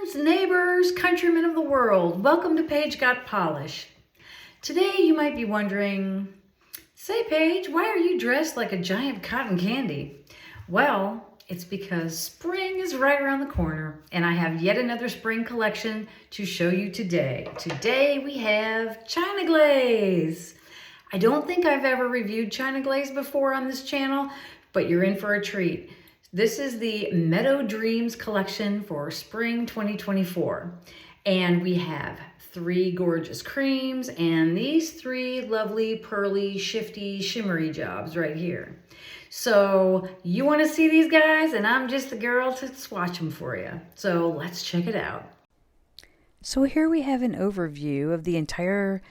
Friends, neighbors, countrymen of the world, welcome to Paige Got Polish. Today you might be wondering, say Paige, why are you dressed like a giant cotton candy? Well, it's because spring is right around the corner and I have yet another spring collection to show you today. Today we have China Glaze. I don't think I've ever reviewed China Glaze before on this channel, but you're in for a treat. This is the Meadow Dreams collection for spring 2024. And we have 3 gorgeous creams and these 3 lovely, pearly, shifty, shimmery jobs right here. So you want to see these guys, and I'm just the girl to swatch them for you. So let's check it out. So here we have an overview of the entire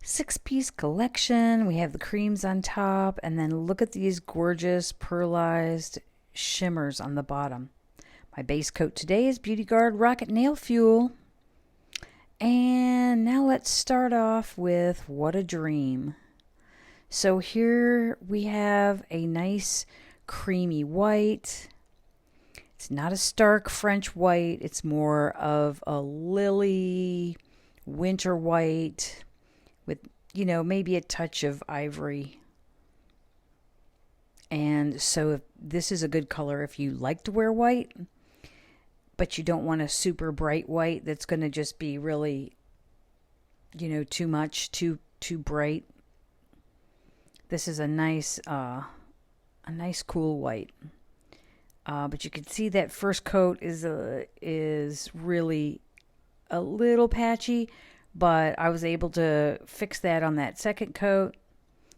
6-piece collection. We have the creams on top, and then look at these gorgeous pearlized shimmers on the bottom. My base coat today is Beauty Guard Rocket Nail Fuel. And now let's start off with What a Dream. So here we have a nice creamy white. It's not a stark French white. It's more of a lily winter white with, maybe a touch of ivory. And so this is a good color if you like to wear white, but you don't want a super bright white that's going to just be really, too much, too bright. This is a nice cool white. But you can see that first coat is really a little patchy, but I was able to fix that on that second coat.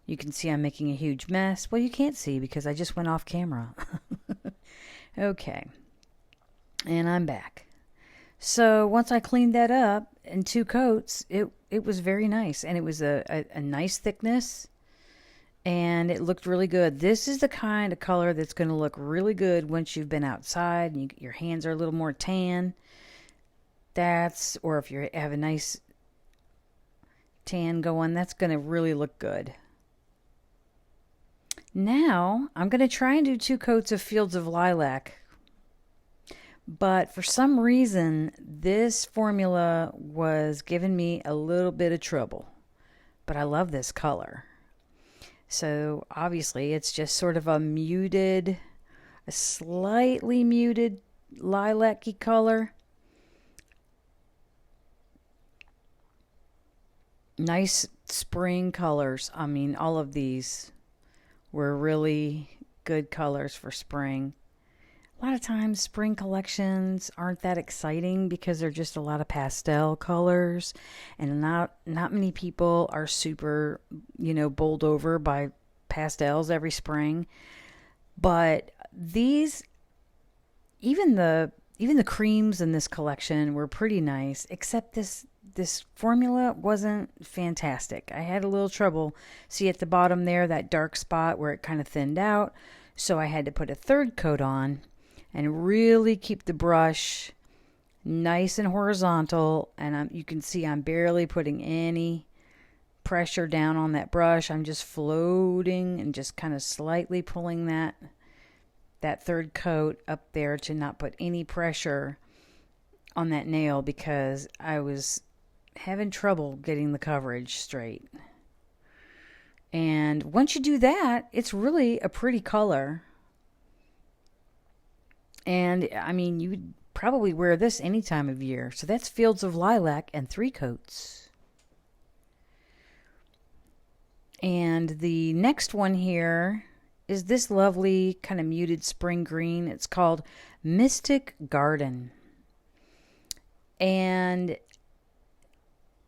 You can see I'm making a huge mess. Well, you can't see because I just went off camera. Okay. And I'm back. So once I cleaned that up in 2 coats, it was very nice. And it was a nice thickness. And it looked really good. This is the kind of color that's going to look really good once you've been outside and your hands are a little more tan. Or if you have a nice tan going, that's going to really look good. Now, I'm going to try and do 2 coats of Fields of Lilac. But for some reason, this formula was giving me a little bit of trouble. But I love this color. So, obviously, it's just sort of a slightly muted lilac-y color. Nice spring colors. I mean, all of these were really good colors for spring. A lot of times spring collections aren't that exciting because they're just a lot of pastel colors, and not many people are super, bowled over by pastels every spring. But these, even the creams in this collection were pretty nice, except this formula wasn't fantastic. I had a little trouble. See at the bottom there, that dark spot where it kind of thinned out. So I had to put a 3rd coat on and really keep the brush nice and horizontal. And you can see I'm barely putting any pressure down on that brush. I'm just floating and just kind of slightly pulling that 3rd coat up there to not put any pressure on that nail because I was having trouble getting the coverage straight. And once you do that, it's really a pretty color. And I mean, you would probably wear this any time of year. So that's Fields of Lilac and 3 coats. And the next one here is this lovely kind of muted spring green. It's called Mystic Garden. And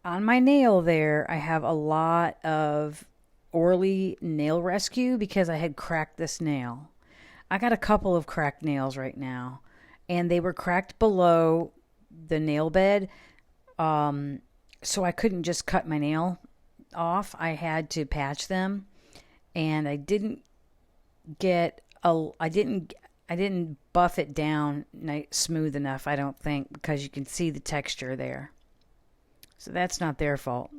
on my nail there, I have a lot of Orly Nail Rescue because I had cracked this nail. I got a couple of cracked nails right now, and they were cracked below the nail bed, so I couldn't just cut my nail off. I had to patch them, and I didn't buff it down smooth enough, I don't think, because you can see the texture there. So that's not their fault.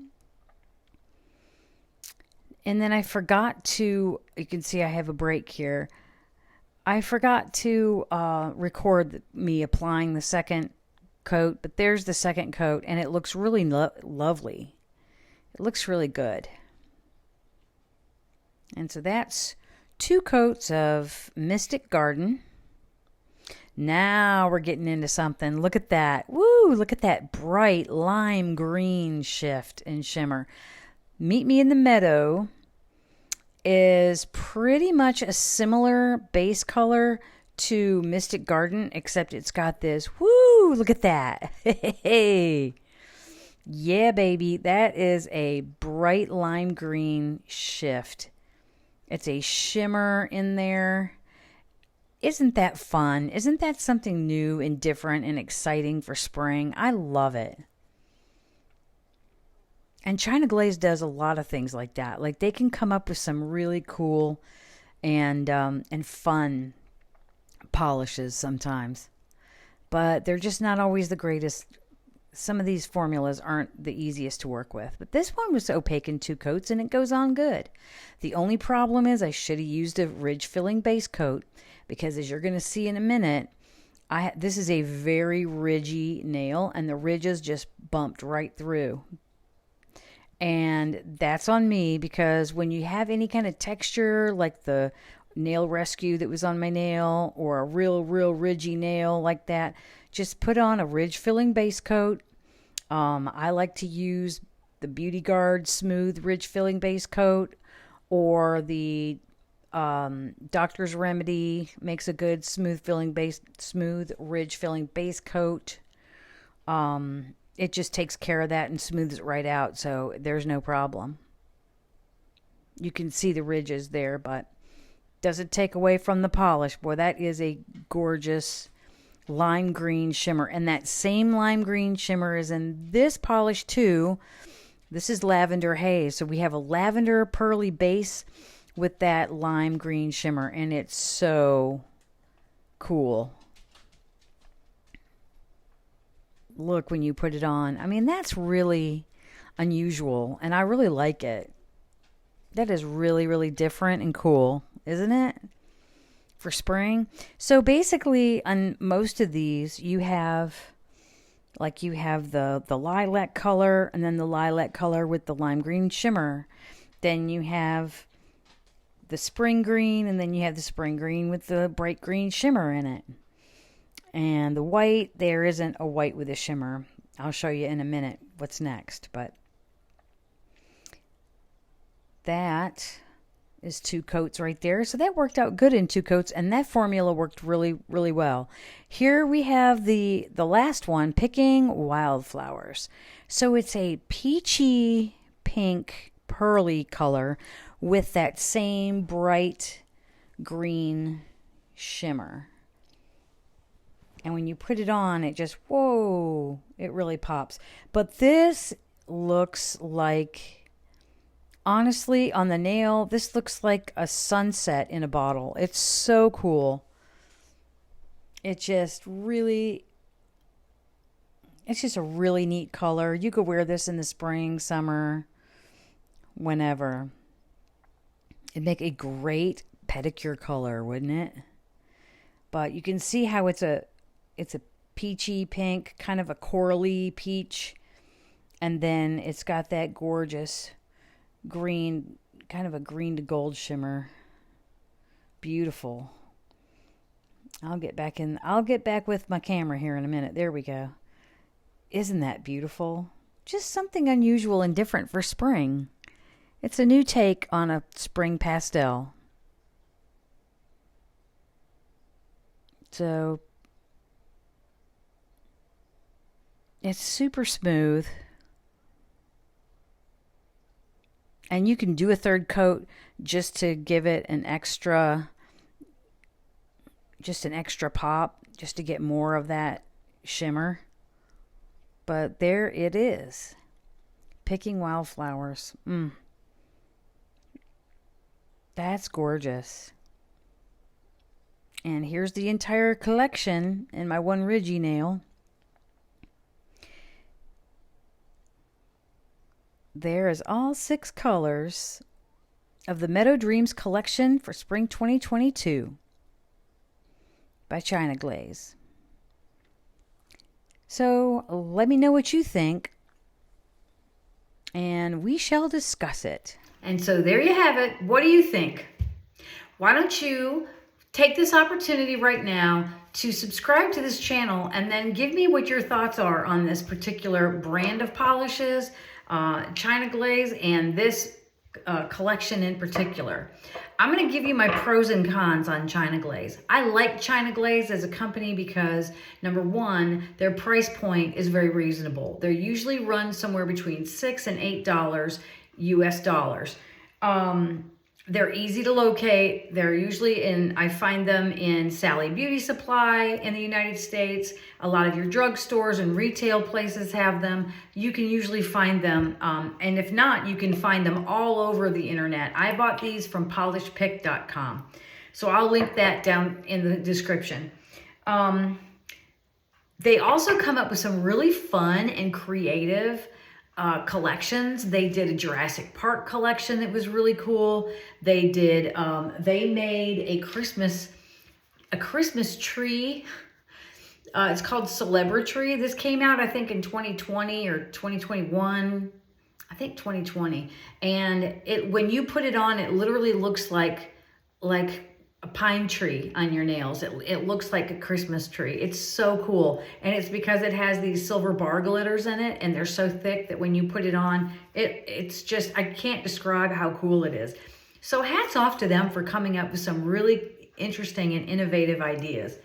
And then I forgot to, you can see I have a break here. I forgot to record me applying the second coat, but there's the second coat, and it looks really lovely. It looks really good. And so that's 2 coats of Mystic Garden. Now we're getting into something. Look at that. Woo! Look at that bright lime green shift and shimmer. Meet Me in the Meadow is pretty much a similar base color to Mystic Garden, except it's got this, woo, look at that. Hey, yeah, baby, that is a bright lime green shift. It's a shimmer in there. Isn't that fun? Isn't that something new and different and exciting for spring? I love it. And China Glaze does a lot of things like that. Like, they can come up with some really cool and fun polishes sometimes, but they're just not always the greatest. Some of these formulas aren't the easiest to work with, but this one was opaque in 2 coats and it goes on good. The only problem is I should have used a ridge filling base coat, because as you're going to see in a minute, this is a very ridgy nail and the ridges just bumped right through. And that's on me, because when you have any kind of texture, like the nail rescue that was on my nail, or a real ridgy nail like that, just put on a ridge filling base coat. I like to use the Beauty Guard smooth ridge filling base coat, or the Doctor's Remedy makes a good smooth ridge filling base coat. It just takes care of that and smooths it right out, so there's no problem. You can see the ridges there, but doesn't take away from the polish. Boy, that is a gorgeous lime green shimmer, and that same lime green shimmer is in this polish too. This is Lavender Hay, so we have a lavender pearly base with that lime green shimmer, and it's so cool. Look, when you put it on, I mean, that's really unusual, and I really like it. That is really different and cool, isn't it? For spring. So basically, on most of these, you have the lilac color, and then the lilac color with the lime green shimmer. Then you have the spring green, and then you have the spring green with the bright green shimmer in it. And the white, there isn't a white with a shimmer. I'll show you in a minute what's next, but that is 2 coats right there. So that worked out good in 2 coats, and that formula worked really well. Here we have the last one, Picking Wildflowers. So it's a peachy pink pearly color with that same bright green shimmer. And when you put it on, it just, whoa, it really pops. But this looks like, honestly, on the nail, this looks like a sunset in a bottle. It's so cool. It's just a really neat color. You could wear this in the spring, summer, whenever. It'd make a great pedicure color, wouldn't it? But you can see how it's a peachy pink, kind of a corally peach. And then it's got that gorgeous green, kind of a green to gold shimmer. Beautiful. I'll get back with my camera here in a minute. There we go. Isn't that beautiful? Just something unusual and different for spring. It's a new take on a spring pastel. So it's super smooth. And you can do a 3rd coat just to give it an extra pop, just to get more of that shimmer. But there it is. Picking Wildflowers. That's gorgeous. And here's the entire collection in my one ridgy nail. There is all 6 colors of the Meadow Dreams collection for spring 2022 by China Glaze. So let me know what you think, and we shall discuss it. And so there you have it. What do you think? Why don't you take this opportunity right now to subscribe to this channel and then give me what your thoughts are on this particular brand of polishes, China Glaze, and this collection in particular. I'm going to give you my pros and cons on China Glaze. I like China Glaze as a company because, number one, their price point is very reasonable. They're usually run somewhere between $6 and $8 US dollars. They're easy to locate. They're usually I find them in Sally Beauty Supply in the United States. A lot of your drugstores and retail places have them. You can usually find them. And if not, you can find them all over the internet. I bought these from polishpick.com. So I'll link that down in the description. They also come up with some really fun and creative collections. They did a Jurassic Park collection that was really cool. They made a Christmas tree. It's called Celebrity. This came out, I think, in 2020 or 2021. I think 2020. And when you put it on, it literally looks like a pine tree on your nails. It looks like a Christmas tree. It's so cool. And it's because it has these silver bar glitters in it, and they're so thick that when you put it on, it's just, I can't describe how cool it is. So hats off to them for coming up with some really interesting and innovative ideas.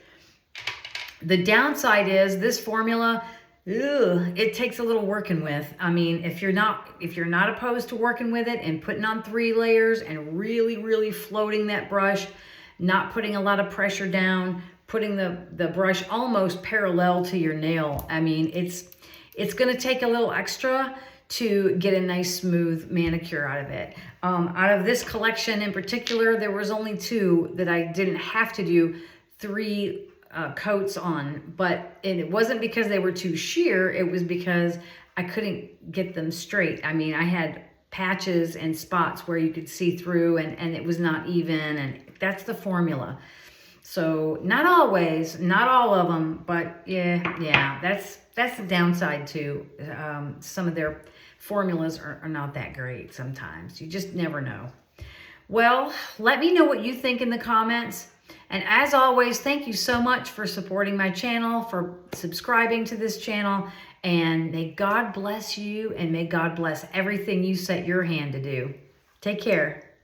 The downside is this formula, it takes a little working with. I mean, if you're not opposed to working with it and putting on 3 layers and really, really floating that brush, not putting a lot of pressure down, putting the brush almost parallel to your nail. I mean, it's going to take a little extra to get a nice smooth manicure out of it. Out of this collection in particular, there was only 2 that I didn't have to do 3 coats on, but it wasn't because they were too sheer. It was because I couldn't get them straight. I mean, I had patches and spots where you could see through, and it was not even, and that's the formula. So not always, not all of them, but yeah, that's the downside too. Some of their formulas are not that great sometimes. You just never know. Well, let me know what you think in the comments. And as always, thank you so much for supporting my channel, for subscribing to this channel. And may God bless you, and may God bless everything you set your hand to do. Take care.